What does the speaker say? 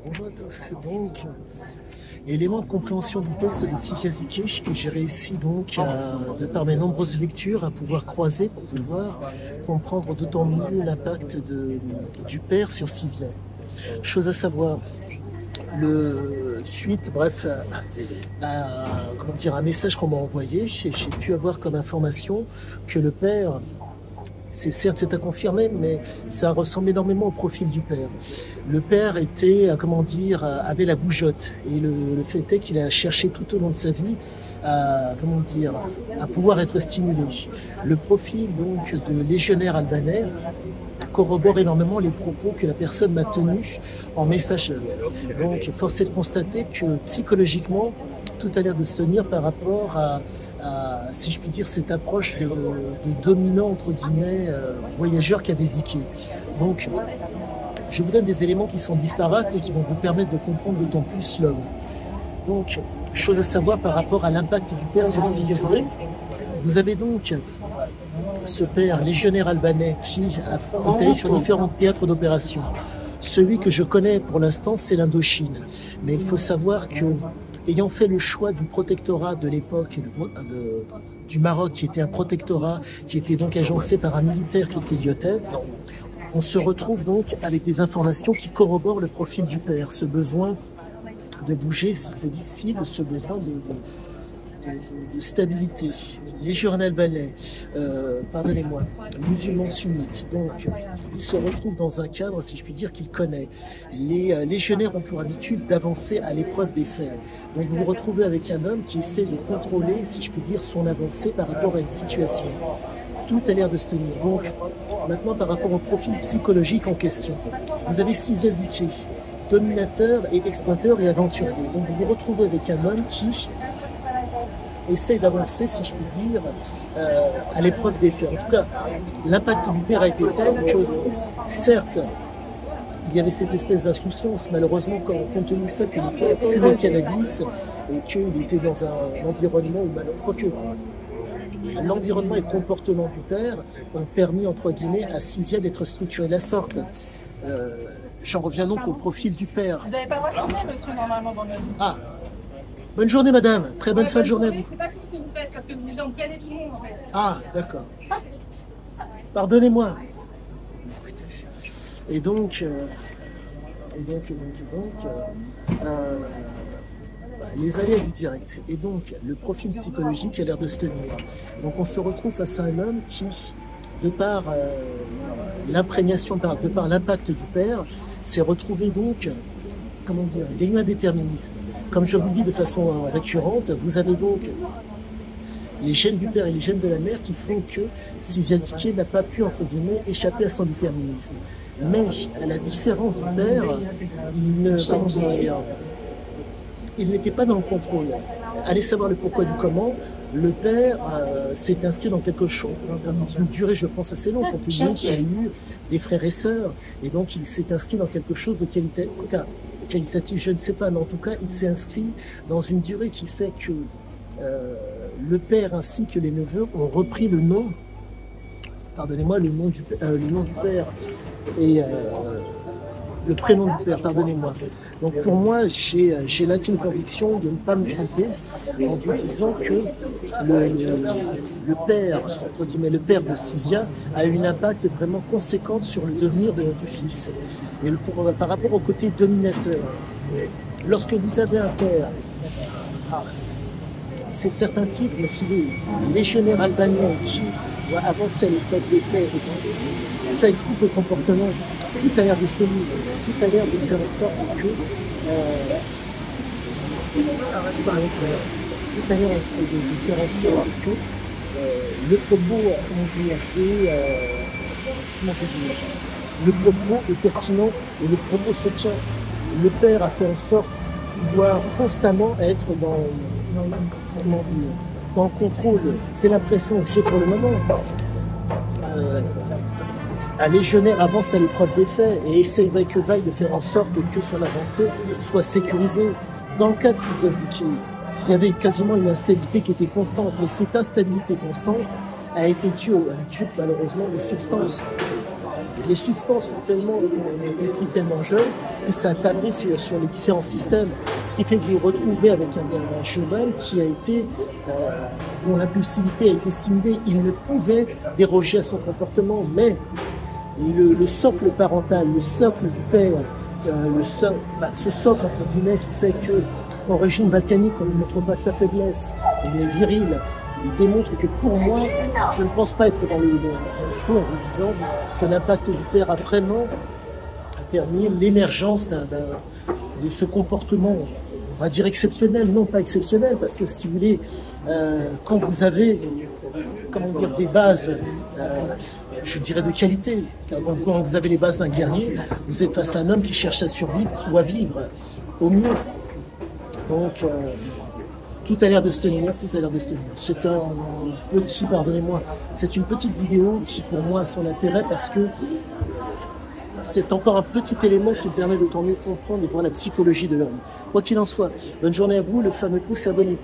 Bonjour à tous. Donc, élément de compréhension du texte de Csikszentmihalyi que j'ai réussi donc, de par mes nombreuses lectures, à pouvoir croiser pour pouvoir comprendre d'autant mieux l'impact du père sur Cisia. Chose à savoir, suite, bref, comment dire, un message qu'on m'a envoyé, j'ai pu avoir comme information que le père, c'est à confirmer, mais ça ressemble énormément au profil du père. Le père était, comment dire, avait la bougeotte, et le fait est qu'il a cherché tout au long de sa vie à, comment dire, à pouvoir être stimulé. Le profil donc de légionnaire albanais corrobore énormément les propos que la personne m'a tenus en messageur. Donc, force est de constater que psychologiquement, tout a l'air de se tenir par rapport à si je puis dire, cette approche de dominant, entre guillemets, voyageur qui avait ziqué. Donc, je vous donne des éléments qui sont disparates et qui vont vous permettre de comprendre d'autant plus l'homme. Donc, chose à savoir par rapport à l'impact du père sur Csikszentmihalyi. Vous avez donc ce père légionnaire albanais qui est allé sur différents théâtres d'opération. Celui que je connais pour l'instant, c'est l'Indochine. Mais il faut savoir que, ayant fait le choix du protectorat de l'époque du Maroc, qui était un protectorat, qui était donc agencé par un militaire qui était Lyotet, on se retrouve donc avec des informations qui corroborent le profil du père, ce besoin de bouger, si peu difficile, ce besoin de stabilité. Légionnaire albanais, pardonnez-moi, musulman sunnite. Donc, il se retrouve dans un cadre, si je puis dire, qu'il connaît. Les légionnaires ont pour habitude d'avancer à l'épreuve des faits. Donc, vous vous retrouvez avec un homme qui essaie de contrôler, si je puis dire, son avancée par rapport à une situation. Tout a l'air de se tenir. Donc, maintenant, par rapport au profil psychologique en question, vous avez Csikszentmihalyi, dominateur et exploiteur et aventurier. Donc, vous vous retrouvez avec un homme qui essaye d'avancer, si je puis dire, à l'épreuve des faits. En tout cas, l'impact du père a été tel que, certes, il y avait cette espèce d'insouciance, malheureusement, compte tenu du fait que le père fumait le cannabis et qu'il était dans un environnement où, quoique, l'environnement et le comportement du père ont permis, entre guillemets, à Cisia d'être structuré de la sorte. J'en reviens donc au profil du père. Vous n'avez pas le droit de filmer, monsieur, normalement, dans le... Ah, bonne journée, madame. Très bonne fin de journée à vous. C'est pas tout ce que vous faites, parce que vous engueulez tout le monde, en fait. Ah, d'accord. Pardonnez-moi. Et donc, les aléas du direct. Et donc, le profil psychologique a l'air de se tenir. Donc, on se retrouve face à un homme qui, de par l'imprégnation, de par l'impact du père, s'est retrouvé donc, comment dire, il y a eu un déterminisme. Comme je vous le dis de façon récurrente, vous avez donc les gènes du père et les gènes de la mère qui font que Csikszentmihalyi n'a pas pu, entre guillemets, échapper à son déterminisme. Mais, à la différence du père, il n'était pas dans le contrôle. Allez savoir le pourquoi du comment. Le père s'est inscrit dans quelque chose, dans une durée, je pense, assez longue, compte tenu qu'il a eu des frères et sœurs, et donc il s'est inscrit dans quelque chose de qualitatif, je ne sais pas, mais en tout cas, il s'est inscrit dans une durée qui fait que le père ainsi que les neveux ont repris le nom, pardonnez-moi, le nom du père et le prénom du père, pardonnez-moi. Donc pour moi, j'ai l'intime conviction de ne pas me tromper en vous disant que le père, entre guillemets, le père de Cisia a eu un impact vraiment conséquent sur le devenir du fils. Et par rapport au côté dominateur, lorsque vous avez un père, c'est certains titres, mais s'il est légionnaire albanais qui doit avancer à l'épreuve des faits, ça explique le comportement. Tout a l'air de se tenir, tout a l'air de faire en sorte que le propos, le propos est pertinent et le propos se tient. Le père a fait en sorte de pouvoir constamment être dans le contrôle. C'est l'impression que j'ai pour le moment. Un légionnaire avance à l'épreuve des faits et essayerait que vaille de faire en sorte que son avancée soit sécurisée. Dans le cas de Csikszentmihalyi, il y avait quasiment une instabilité qui était constante, mais cette instabilité constante a été due malheureusement aux substances. les substances sont tellement, ont été prises tellement jeunes que ça a tablé sur les différents systèmes. Ce qui fait que vous vous retrouvez avec un cheval qui a été, dont l'impulsivité a été stimulée. Il ne pouvait déroger à son comportement, mais le socle parental, le socle du père, ce socle entre guillemets qui fait que en régime balkanique, on ne montre pas sa faiblesse, on est viril. Il démontre que pour moi, je ne pense pas être dans le fond en vous disant que l'impact du père a vraiment permis l'émergence de ce comportement, on va dire exceptionnel, non pas exceptionnel, parce que si vous voulez, quand vous avez, comment dire, des bases, je dirais de qualité, quand vous avez les bases d'un guerrier, vous êtes face à un homme qui cherche à survivre ou à vivre au mieux. Donc, tout a l'air de se tenir, tout a l'air de se tenir. C'est un petit, pardonnez-moi, c'est une petite vidéo qui pour moi a son intérêt parce que c'est encore un petit élément qui me permet de mieux comprendre et voir la psychologie de l'homme. Quoi qu'il en soit, bonne journée à vous, le fameux pouce, abonnez-vous.